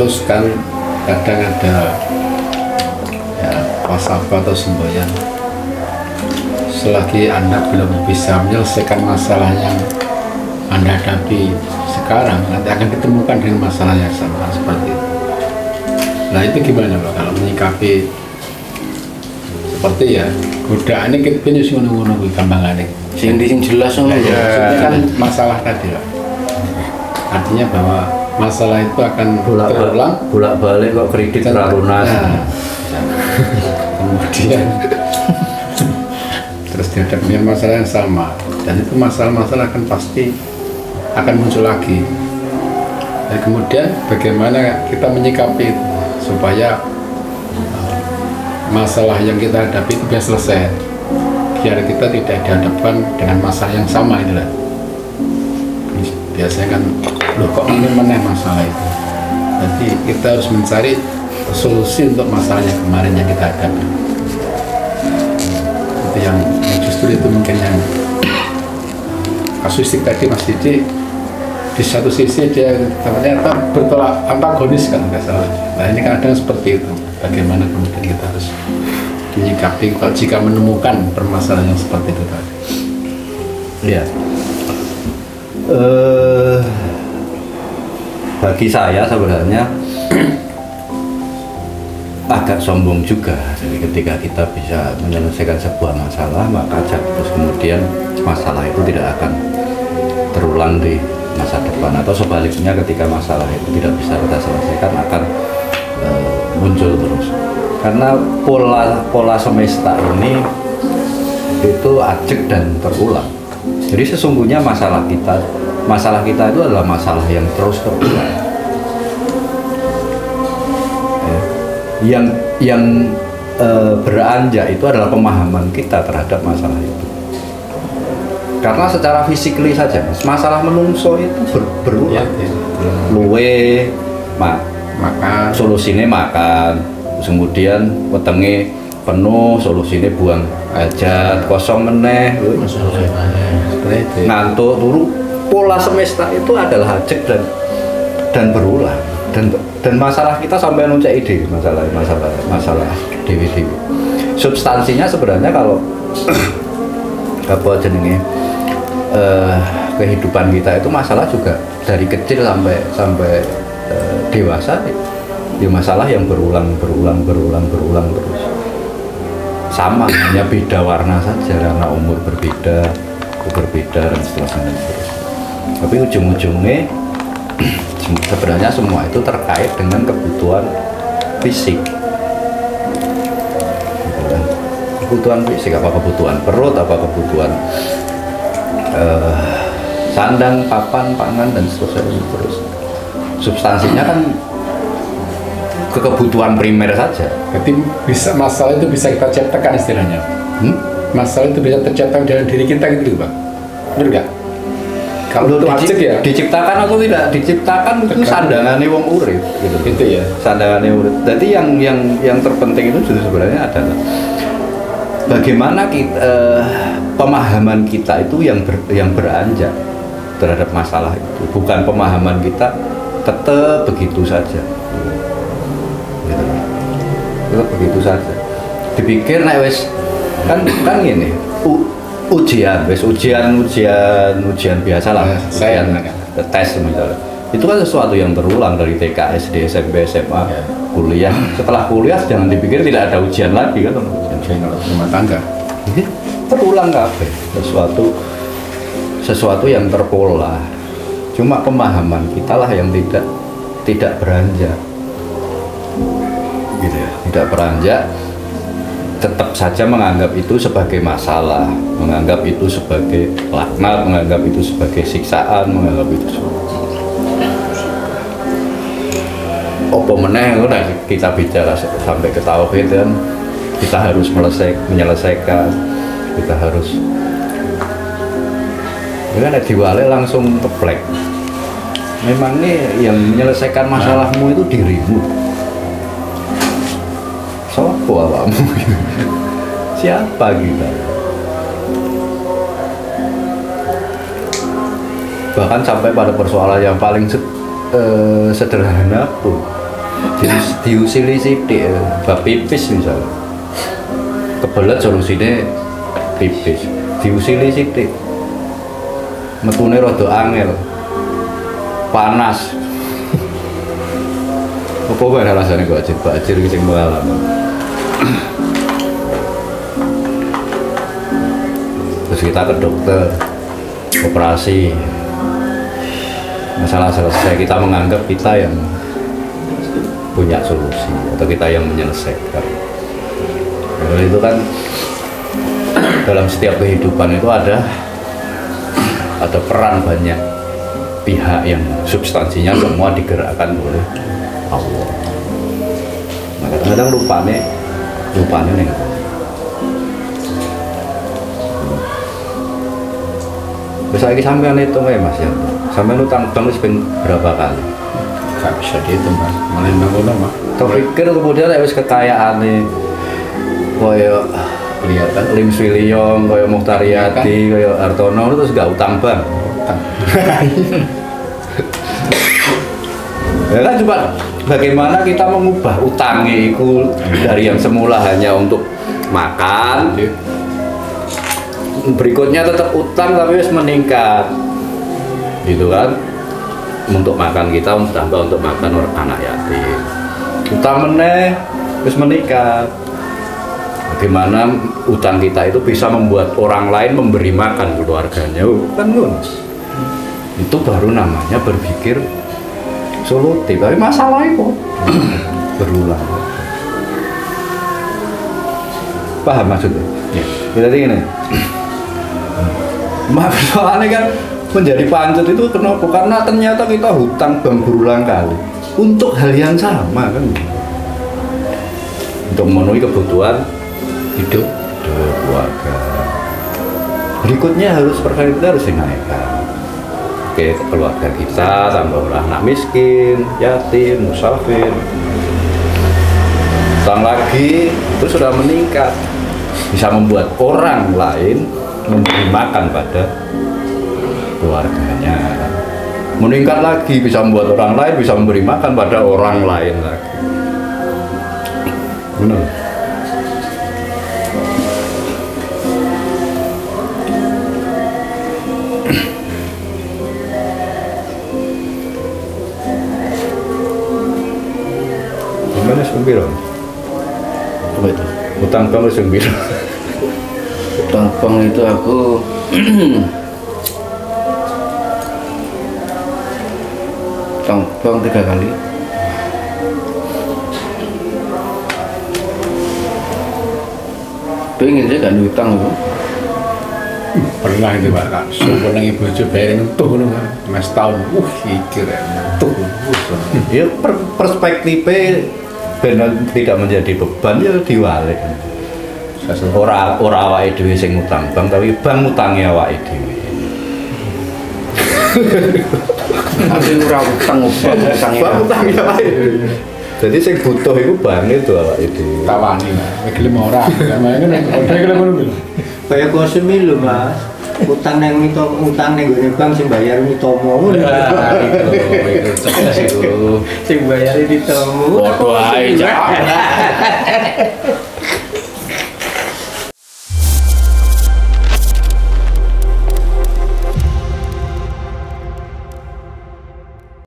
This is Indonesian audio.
teruskan, kadang ada ya wasapa atau semboyan. Selagi Anda belum bisa menyelesaikan masalah yang Anda hadapi sekarang, nanti akan ditemukan dengan masalah yang sama seperti itu. Nah itu gimana Pak kalau menyikapi seperti ya godaan ini kita punya ngono-ngono gampangannya sing jelas ya, kan masalah tadi Pak. Artinya bahwa masalah itu akan terulang bolak-balik kok kredit lunas. Nah, kemudian terus dihadapi dengan masalah yang sama, dan itu masalah-masalah akan pasti akan muncul lagi. Dan kemudian bagaimana kita menyikapi itu supaya masalah yang kita hadapi itu bisa selesai, biar kita tidak dihadapkan dengan masalah yang sama inilah. Biasanya kan loh kok ini meneh masalah itu. Jadi kita harus mencari solusi untuk masalah yang kemarin yang kita hadapi. Itu yang justru itu mungkin yang kasuistik tadi Mas Didi, di satu sisi dia ternyata bertolak antagonis kan nggak salah. Nah ini kadang seperti itu. Bagaimana kemudian kita harus menyikapi kalau jika menemukan permasalahan yang seperti itu tadi. Ya. Bagi saya sebenarnya agak sombong juga. Jadi ketika kita bisa menyelesaikan sebuah masalah, maka terus kemudian masalah itu tidak akan terulang di masa depan, atau sebaliknya ketika masalah itu tidak bisa kita selesaikan akan muncul terus. Karena pola semesta ini itu ajeg dan terulang. Jadi sesungguhnya masalah kita itu adalah masalah yang terus terulang. Ya. Yang beranjak itu adalah pemahaman kita terhadap masalah itu. Karena secara fisikly saja, masalah menungso itu berulang. Ya. Luwe, makan, solusinya makan, kemudian wetenge penuh, solusinya buang hajat, kosong meneh, ngantuk turu. Pola semesta itu adalah ajeg dan berulang, dan masalah kita sampai nuncak ide masalah dewi. Substansinya sebenarnya kalau apa jenenge kehidupan kita itu masalah juga dari kecil sampai dewasa, ya masalah yang berulang terus, sama, hanya beda warna saja karena umur berbeda dan seterusnya. Tapi ujung-ujungnya sebenarnya semua itu terkait dengan kebutuhan fisik. Kebutuhan fisik, apa kebutuhan perut, apa kebutuhan sandang, papan, pangan, dan seterusnya terus. Substansinya kan kebutuhan primer saja. Jadi bisa masalah itu bisa kita ciptakan istilahnya. Masalah itu bisa tercipta dalam diri kita gitu Pak. Benar nggak? Kalau itu ajeg ya. Diciptakan atau tidak diciptakan itu sandangannya wong urip gitu. Gitu ya. Sandangannya urip. Jadi yang terpenting itu justru sebenarnya adalah bagaimana kita pemahaman kita itu yang beranjak terhadap masalah itu, bukan pemahaman kita tetap begitu saja. Gitu. Tetap begitu saja. Dipikir nek wis kan gini, ujian biasa lah, saya tes misalnya. Itu kan sesuatu yang berulang dari TK, SD, SMP, SMA, kuliah. Setelah kuliah jangan dipikir tidak ada ujian lagi kan, ujian rumah tangga. Terulang kabeh, sesuatu yang terpola. Cuma pemahaman kita lah yang tidak beranjak. Gitu ya, tidak beranjak, tetap saja menganggap itu sebagai masalah, menganggap itu sebagai laknat, menganggap itu sebagai siksaan, menganggap itu apa meneh udah kita bicara sampai ke tauhid kan, kita harus menyelesaikan, kita harus kan diwale langsung teplek. Memang nih yang menyelesaikan masalahmu itu dirimu. Sopo awakmu? Siapa kita? Bahkan sampai pada persoalan yang paling sederhana pun diusili sithik bab pipis misalnya kebelet solusine pipis diusili sithik metune rada angel panas apa wae rasane kok ajir iki sing pengalaman terus kita ke dokter operasi masalah selesai kita menganggap kita yang punya solusi atau kita yang menyelesaikan. Kalau itu kan dalam setiap kehidupan itu ada peran banyak pihak yang substansinya semua digerakkan oleh Allah. Nah, kadang-kadang lupane nih. Bisa lagi sampean itu ya Mas ya. Sampean utang bank berapa kali? Gak bisa dihitung Mas, mulai bangun mah. Terpikir kemudian harus kekayaan nih, koyo Kelihatan Lim Swiliong, koyo Mukhtar Yati, koyo Hartono terus gak utang bank. Ya kan coba bagaimana kita mengubah utangnya itu dari yang semula hanya untuk makan, berikutnya tetap utang tapi harus meningkat, gitu kan? Untuk makan kita tambah untuk makan anak yatim utang meneh terus meningkat. Bagaimana utang kita itu bisa membuat orang lain memberi makan keluarganya kan itu baru namanya berpikir solutif. Tapi masalah itu berulang. Paham maksudnya? Ya. Berarti gini soalnya kan menjadi pancet itu kenapa? Karena ternyata kita hutang bank berulang kali untuk hal yang sama kan, untuk memenuhi kebutuhan hidup keluarga. Berikutnya kita harus dinaikkan. Oke, keluarga kita tambah anak miskin, yatim, musafir. Utang lagi itu sudah meningkat, bisa membuat orang lain memberi makan pada keluarganya, meningkat lagi bisa membuat orang lain bisa memberi makan pada orang lain lagi. Benar. Gimana sembiro? apa itu? Utang bank sembiro. Utang bank itu aku utang bank 3 kali. Pengen sih kan utang itu. Pernah itu Pak Kak, sumpah nang ibu coba bayarin utuh nih Mas tahun, iki utuh. Ya perspektifnya benar tidak menjadi beban ya diwalik. Ora awake dhewe sing utang bank tapi bank utange awake dhewe. Tapi ora utang utange awake dhewe. Jadi sing butuh iku bank itu awake dhewe. Tawani Mas, gelem ora. Makane nek gelem ngono. Kaya kosemi lho Mas, utang nang utang ning gone bank sing bayar mitomo. Itu cepet itu. Sing bayar mitomo. Padha ae, Cak.